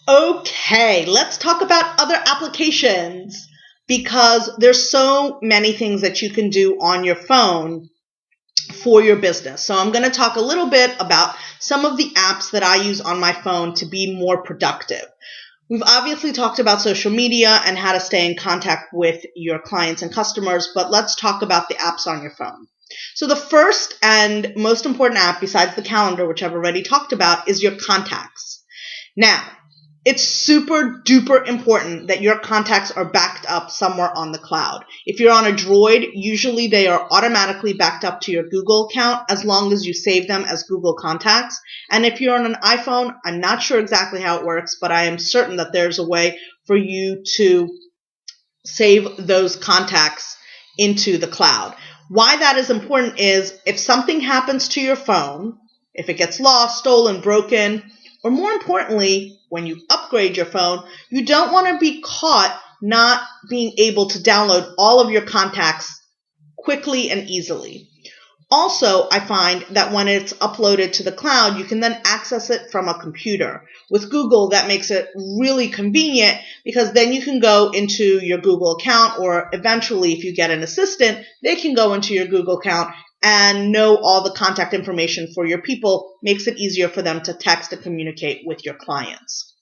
Okay, let's talk about other applications because there's so many things that you can do on your phone for your business. So I'm going to talk a little bit about some of the apps that I use on my phone to be more productive. We've obviously talked about social media and how to stay in contact with your clients and customers, but let's talk about the apps on your phone. So the first and most important app besides the calendar, which I've already talked about, is your contacts. Now, it's super duper important that your contacts are backed up somewhere on the cloud. If you're on a Droid, usually they are automatically backed up to your Google account as long as you save them as Google Contacts. And if you're on an iPhone, I'm not sure exactly how it works, but I am certain that there's a way for you to save those contacts into the cloud. Why that is important is if something happens to your phone, if it gets lost, stolen, broken, or more importantly, when you upgrade your phone, you don't want to be caught not being able to download all of your contacts quickly and easily. Also, I find that when it's uploaded to the cloud, you can then access it from a computer. With Google, that makes it really convenient because then you can go into your Google account, or eventually, if you get an assistant, they can go into your Google account and know all the contact information for your people. Makes it easier for them to text and communicate with your clients.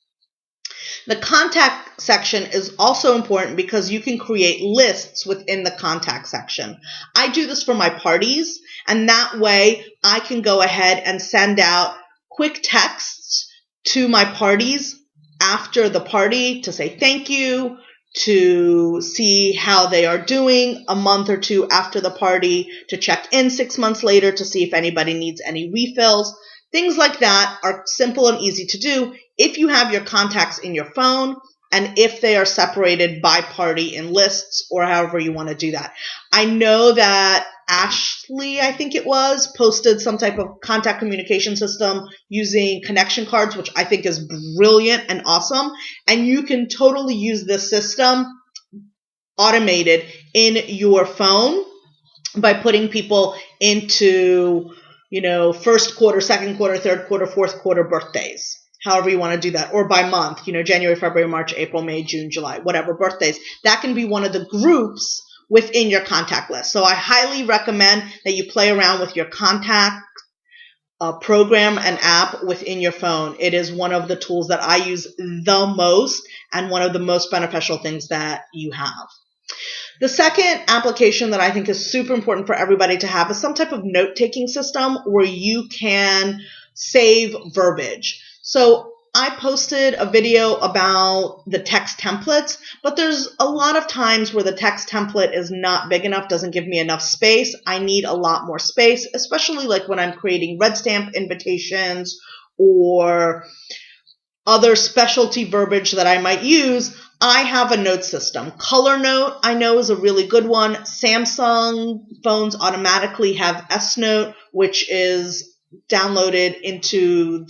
The contact section is also important because you can create lists within the contact section. I do this for my parties, and that way I can go ahead and send out quick texts to my parties after the party to say thank you, to see how they are doing a month or two after the party, to check in 6 months later to see if anybody needs any refills. Things like that are simple and easy to do if you have your contacts in your phone and if they are separated by party in lists or however you want to do that. I know that Ashley, I think it was, posted some type of contact communication system using connection cards, which I think is brilliant and awesome. And you can totally use this system automated in your phone by putting people into, first quarter, second quarter, third quarter, fourth quarter birthdays. However you want to do that, or by month, January, February, March, April, May, June, July, whatever birthdays. That can be one of the groups within your contact list. So I highly recommend that you play around with your contact program and app within your phone. It is one of the tools that I use the most and one of the most beneficial things that you have. The second application that I think is super important for everybody to have is some type of note-taking system where you can save verbiage. So I posted a video about the text templates, but there's a lot of times where the text template is not big enough, doesn't give me enough space. I need a lot more space, especially like when I'm creating red stamp invitations or other specialty verbiage that I might use. I have a note system. Color Note, I know, is a really good one. Samsung phones automatically have S Note, which is downloaded into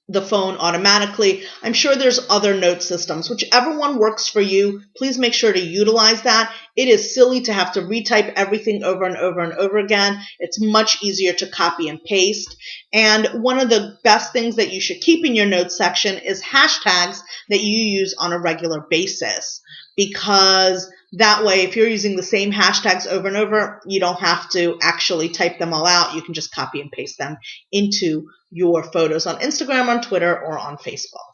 the phone automatically. I'm sure there's other note systems. Whichever one works for you, please make sure to utilize that. It is silly to have to retype everything over and over and over again. It's much easier to copy and paste. And one of the best things that you should keep in your notes section is hashtags that you use on a regular basis. Because that way, if you're using the same hashtags over and over, you don't have to actually type them all out. You can just copy and paste them into your photos on Instagram, on Twitter, or on Facebook.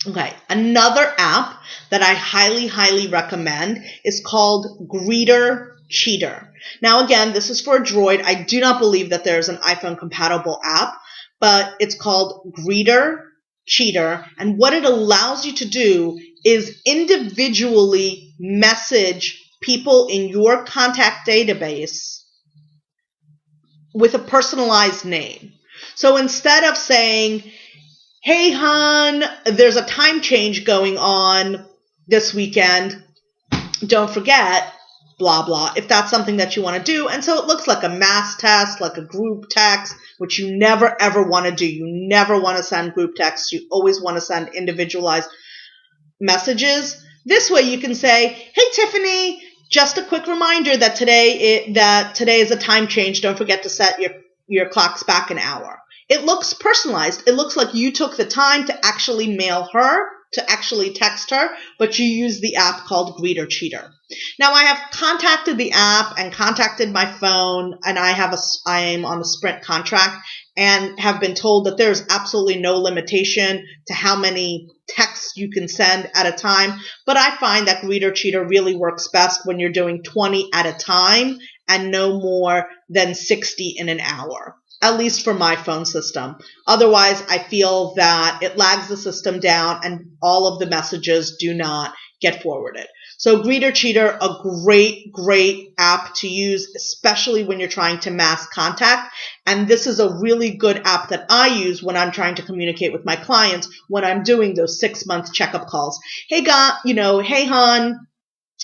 Okay, another app that I highly, highly recommend is called Greeter Cheater. Now, again, this is for a Droid. I do not believe that there's an iPhone-compatible app, but it's called Greeter Cheater, and what it allows you to do is individually message people in your contact database with a personalized name. So instead of saying, hey, hon, there's a time change going on this weekend, don't forget, blah, blah, if that's something that you want to do. And so it looks like a mass text, like a group text, which you never, ever want to do. You never want to send group texts. You always want to send individualized messages. This way you can say, hey, Tiffany, just a quick reminder that today is a time change. Don't forget to set your clocks back an hour. It looks personalized. It looks like you took the time to actually mail her, to actually text her, but you use the app called Greeter Cheater. Now, I have contacted the app and contacted my phone, and I'm on a Sprint contract and have been told that there's absolutely no limitation to how many texts you can send at a time. But I find that Greeter Cheater really works best when you're doing 20 at a time and no more than 60 in an hour, at least for my phone system. Otherwise, I feel that it lags the system down and all of the messages do not get forwarded. So Greeter Cheater, a great, great app to use, especially when you're trying to mass contact. And this is a really good app that I use when I'm trying to communicate with my clients when I'm doing those 6-month checkup calls. Hey, hey, hon,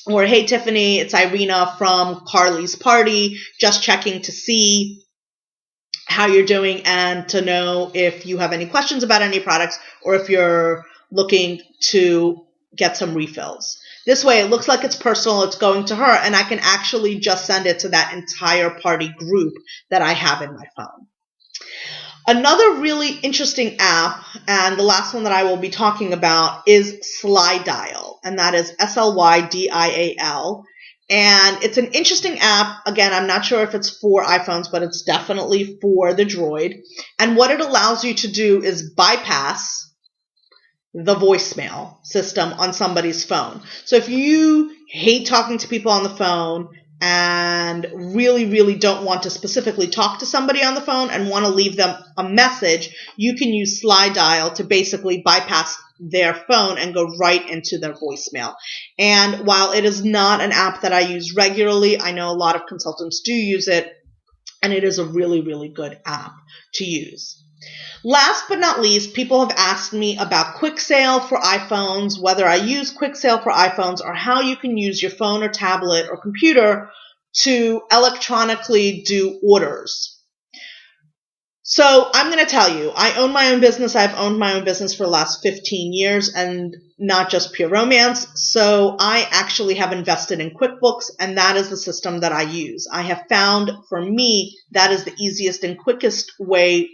or hey, Tiffany, it's Irina from Carly's party, just checking to see how you're doing and to know if you have any questions about any products or if you're looking to get some refills. This way, it looks like it's personal, it's going to her, and I can actually just send it to that entire party group that I have in my phone. Another really interesting app, and the last one that I will be talking about, is Slydial, and that is Slydial. And it's an interesting app. Again, I'm not sure if it's for iPhones, but it's definitely for the Droid. And what it allows you to do is bypass the voicemail system on somebody's phone. So if you hate talking to people on the phone and really, really don't want to specifically talk to somebody on the phone and want to leave them a message, you can use Slydial to basically bypass their phone and go right into their voicemail. And while it is not an app that I use regularly, I know a lot of consultants do use it, and it is a really, really good app to use. Last but not least, people have asked me about Quick Sale for iPhones, whether I use Quick Sale for iPhones or how you can use your phone or tablet or computer to electronically do orders. So I'm going to tell you, I own my own business. I've owned my own business for the last 15 years and not just Pure Romance. So I actually have invested in QuickBooks, and that is the system that I use. I have found for me that is the easiest and quickest way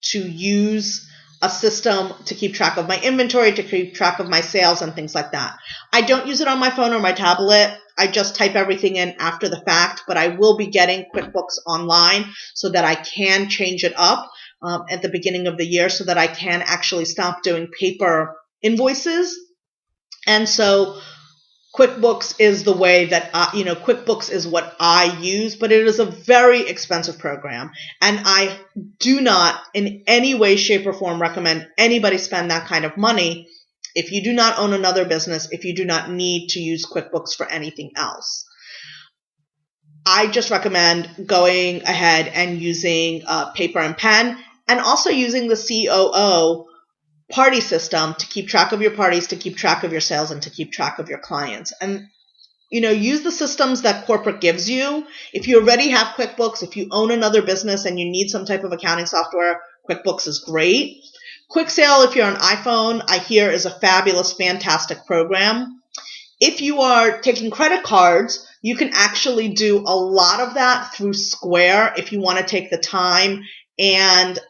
to use a system to keep track of my inventory, to keep track of my sales and things like that. I don't use it on my phone or my tablet. I just type everything in after the fact, but I will be getting QuickBooks Online so that I can change it up at the beginning of the year so that I can actually stop doing paper invoices. And so QuickBooks is the way that, QuickBooks is what I use, but it is a very expensive program. And I do not in any way, shape, or form recommend anybody spend that kind of money if you do not own another business, if you do not need to use QuickBooks for anything else. I just recommend going ahead and using paper and pen, and also using the COO party system to keep track of your parties, to keep track of your sales, and to keep track of your clients. And, use the systems that corporate gives you. If you already have QuickBooks, if you own another business and you need some type of accounting software, QuickBooks is great. Quick Sale, if you're on iPhone, I hear is a fabulous, fantastic program. If you are taking credit cards, you can actually do a lot of that through Square if you want to take the time and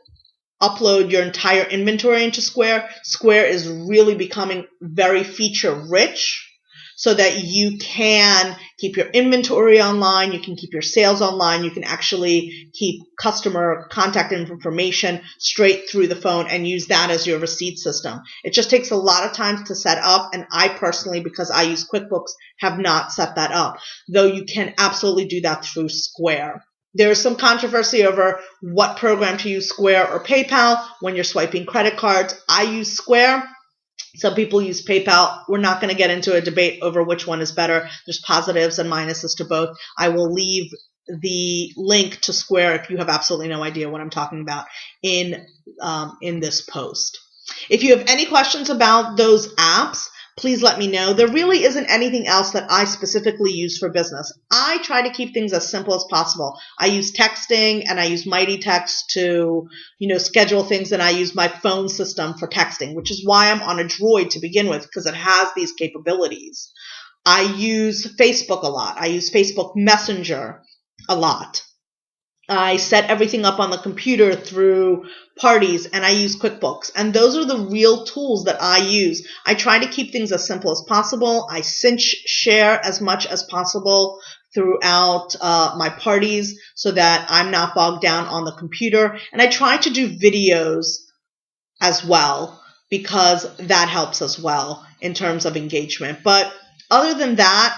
upload your entire inventory into Square. Square is really becoming very feature rich so that you can keep your inventory online, you can keep your sales online, you can actually keep customer contact information straight through the phone and use that as your receipt system. It just takes a lot of time to set up, and I personally, because I use QuickBooks, have not set that up, though you can absolutely do that through Square. There is some controversy over what program to use, Square or PayPal, when you're swiping credit cards. I use Square. Some people use PayPal. We're not going to get into a debate over which one is better. There's positives and minuses to both. I will leave the link to Square if you have absolutely no idea what I'm talking about in this post. If you have any questions about those apps, please let me know. There really isn't anything else that I specifically use for business. I try to keep things as simple as possible. I use texting and I use Mighty Text to, schedule things, and I use my phone system for texting, which is why I'm on a Droid to begin with, because it has these capabilities. I use Facebook a lot. I use Facebook Messenger a lot. I set everything up on the computer through parties, and I use QuickBooks. And those are the real tools that I use. I try to keep things as simple as possible. I cinch share as much as possible throughout my parties so that I'm not bogged down on the computer. And I try to do videos as well because that helps as well in terms of engagement. But other than that,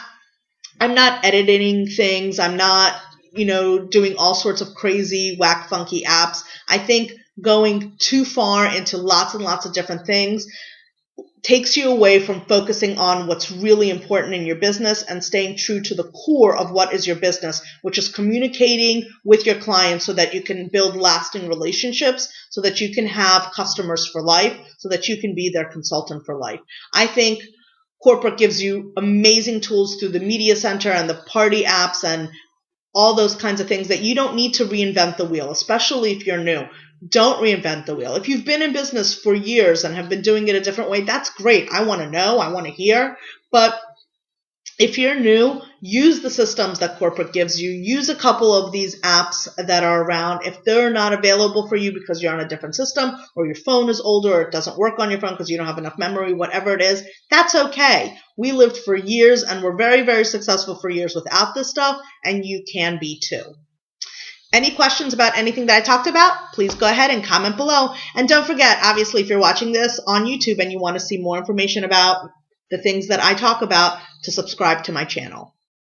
I'm not editing things. I'm not doing all sorts of crazy, whack, funky apps. I think going too far into lots and lots of different things takes you away from focusing on what's really important in your business and staying true to the core of what is your business, which is communicating with your clients so that you can build lasting relationships, so that you can have customers for life, so that you can be their consultant for life. I think corporate gives you amazing tools through the media center and the party apps and all those kinds of things that you don't need to reinvent the wheel, especially if you're new. Don't reinvent the wheel. If you've been in business for years and have been doing it a different way, that's great. I want to know. I want to hear. But if you're new, use the systems that corporate gives you. Use a couple of these apps that are around. If they're not available for you because you're on a different system or your phone is older or it doesn't work on your phone because you don't have enough memory, whatever it is, that's okay. We lived for years and we're very, very successful for years without this stuff, and you can be too. Any questions about anything that I talked about, please go ahead and comment below. And don't forget, obviously, if you're watching this on YouTube and you want to see more information about the things that I talk about, to subscribe to my channel.